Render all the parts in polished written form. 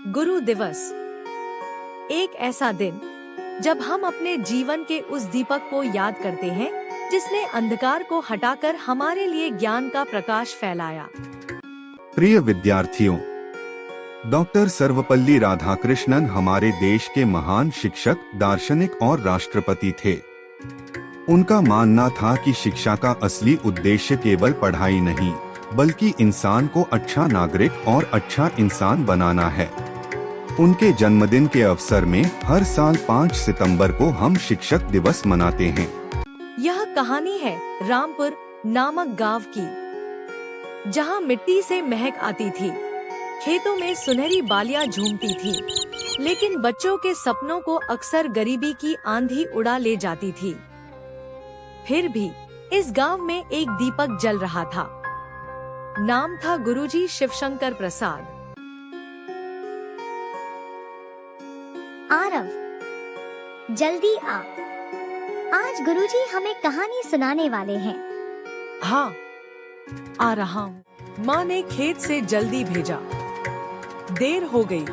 गुरु दिवस एक ऐसा दिन जब हम अपने जीवन के उस दीपक को याद करते हैं जिसने अंधकार को हटाकर हमारे लिए ज्ञान का प्रकाश फैलाया। प्रिय विद्यार्थियों, डॉक्टर सर्वपल्ली राधाकृष्णन हमारे देश के महान शिक्षक, दार्शनिक और राष्ट्रपति थे। उनका मानना था कि शिक्षा का असली उद्देश्य केवल पढ़ाई नहीं, बल्कि इंसान को अच्छा नागरिक और अच्छा इंसान बनाना है। उनके जन्मदिन के अवसर में हर साल 5 सितंबर को हम शिक्षक दिवस मनाते हैं। यह कहानी है रामपुर नामक गांव की, जहां मिट्टी से महक आती थी, खेतों में सुनहरी बालियां झूमती थी, लेकिन बच्चों के सपनों को अक्सर गरीबी की आंधी उड़ा ले जाती थी। फिर भी इस गांव में एक दीपक जल रहा था। नाम था गुरुजी शिवशंकर प्रसाद। आरव, जल्दी आ। आज गुरुजी हमें कहानी सुनाने वाले हैं। हाँ, आ रहा हूँ। माँ ने खेत से जल्दी भेजा। देर हो गई।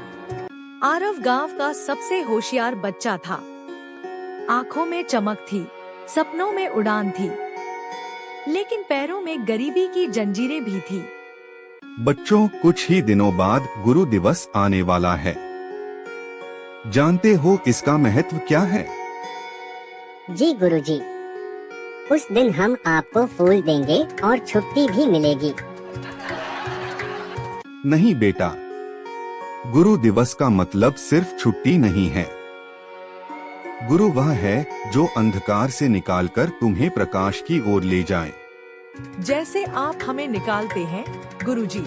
आरव गांव का सबसे होशियार बच्चा था। आँखों में चमक थी, सपनों में उड़ान थी, लेकिन पैरों में गरीबी की जंजीरें भी थी। बच्चों, कुछ ही दिनों बाद गुरु दिवस आने वाला है। जानते हो इसका महत्व क्या है? जी गुरुजी, उस दिन हम आपको फूल देंगे और छुट्टी भी मिलेगी। नहीं बेटा, गुरु दिवस का मतलब सिर्फ छुट्टी नहीं है। गुरु वह है जो अंधकार से निकालकर तुम्हें प्रकाश की ओर ले जाए। जैसे आप हमें निकालते हैं गुरुजी।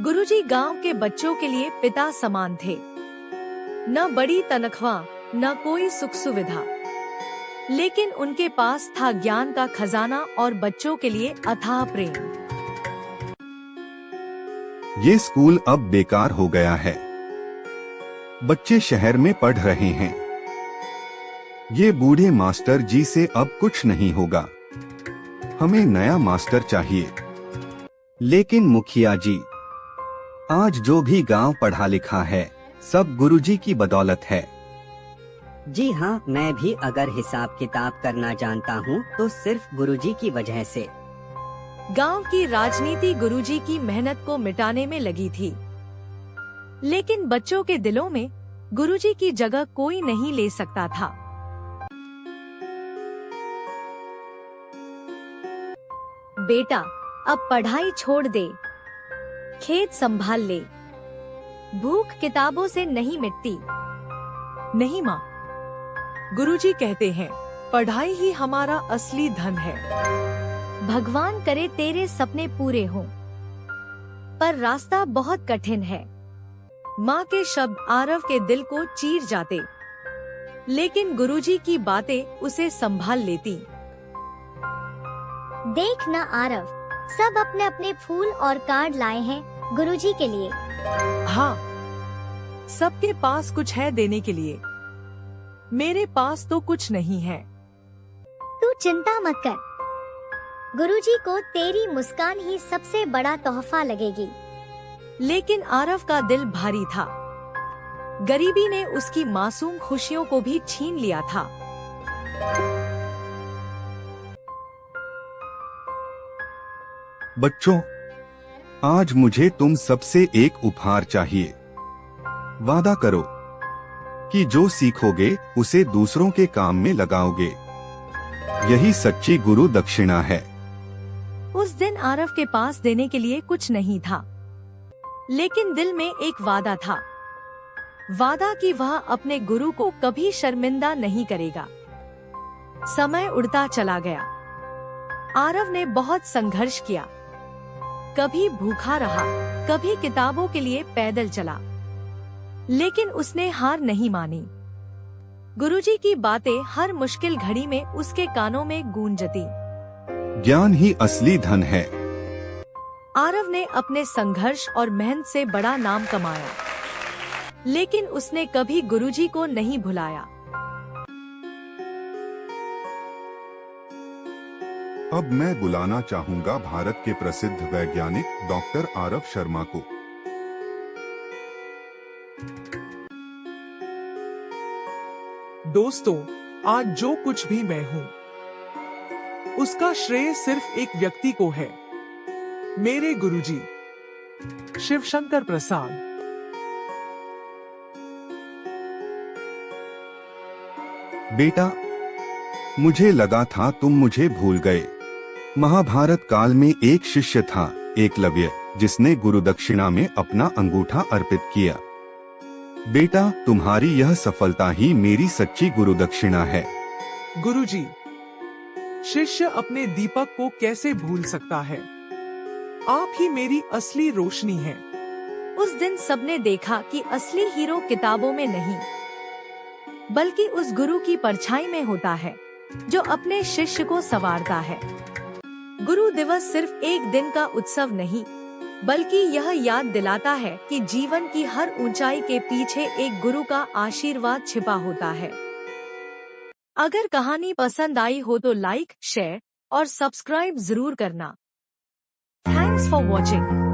गुरुजी गांव के बच्चों के लिए पिता समान थे। न बड़ी तनख्वाह, न कोई सुख सुविधा, लेकिन उनके पास था ज्ञान का खजाना और बच्चों के लिए अथाह प्रेम। ये स्कूल अब बेकार हो गया है। बच्चे शहर में पढ़ रहे हैं। ये बूढ़े मास्टर जी से अब कुछ नहीं होगा। हमें नया मास्टर चाहिए। लेकिन मुखिया जी, आज जो भी गांव पढ़ा लिखा है सब गुरुजी की बदौलत है। जी हाँ, मैं भी अगर हिसाब किताब करना जानता हूँ तो सिर्फ गुरुजी की वजह से। गांव की राजनीति गुरुजी की मेहनत को मिटाने में लगी थी, लेकिन बच्चों के दिलों में गुरुजी की जगह कोई नहीं ले सकता था। बेटा, अब पढ़ाई छोड़ दे, खेत संभाल ले। भूख किताबों से नहीं मिटती। नहीं माँ, गुरुजी कहते हैं पढ़ाई ही हमारा असली धन है। भगवान करे तेरे सपने पूरे हों, पर रास्ता बहुत कठिन है। माँ के शब्द आरव के दिल को चीर जाते, लेकिन गुरुजी की बातें उसे संभाल लेती। देख ना आरव, सब अपने अपने फूल और कार्ड लाए हैं गुरुजी के लिए। हाँ, सबके पास कुछ है देने के लिए। मेरे पास तो कुछ नहीं है। तू चिंता मत कर, गुरुजी को तेरी मुस्कान ही सबसे बड़ा तोहफा लगेगी। लेकिन आरव का दिल भारी था। गरीबी ने उसकी मासूम खुशियों को भी छीन लिया था। बच्चों, आज मुझे तुम सबसे एक उपहार चाहिए। वादा करो कि जो सीखोगे उसे दूसरों के काम में लगाओगे। यही सच्ची गुरु दक्षिणा है। उस दिन आरव के पास देने के लिए कुछ नहीं था, लेकिन दिल में एक वादा था। वादा कि वह अपने गुरु को कभी शर्मिंदा नहीं करेगा। समय उड़ता चला गया। आरव ने बहुत संघर्ष किया। कभी भूखा रहा, कभी किताबों के लिए पैदल चला, लेकिन उसने हार नहीं मानी। गुरुजी की बातें हर मुश्किल घड़ी में उसके कानों में गूंजती। ज्ञान ही असली धन है। आरव ने अपने संघर्ष और मेहनत से बड़ा नाम कमाया, लेकिन उसने कभी गुरुजी को नहीं भुलाया। अब मैं बुलाना चाहूंगा भारत के प्रसिद्ध वैज्ञानिक डॉक्टर आरव शर्मा को। दोस्तों, आज जो कुछ भी मैं हूं, उसका श्रेय सिर्फ एक व्यक्ति को है, मेरे गुरुजी शिवशंकर प्रसाद। बेटा, मुझे लगा था तुम मुझे भूल गए। महाभारत काल में एक शिष्य था, एकलव्य, जिसने गुरु दक्षिणा में अपना अंगूठा अर्पित किया। बेटा, तुम्हारी यह सफलता ही मेरी सच्ची गुरु दक्षिणा है। गुरुजी, शिष्य अपने दीपक को कैसे भूल सकता है? आप ही मेरी असली रोशनी हैं। उस दिन सबने देखा कि असली हीरो किताबों में नहीं, बल्कि उस गुरु की परछाई में होता है, जो अपने शिष्य को संवारता है। गुरु दिवस सिर्फ एक दिन का उत्सव नहीं, बल्कि यह याद दिलाता है कि जीवन की हर ऊंचाई के पीछे एक गुरु का आशीर्वाद छिपा होता है। अगर कहानी पसंद आई हो तो लाइक, शेयर और सब्सक्राइब जरूर करना। Thanks for watching.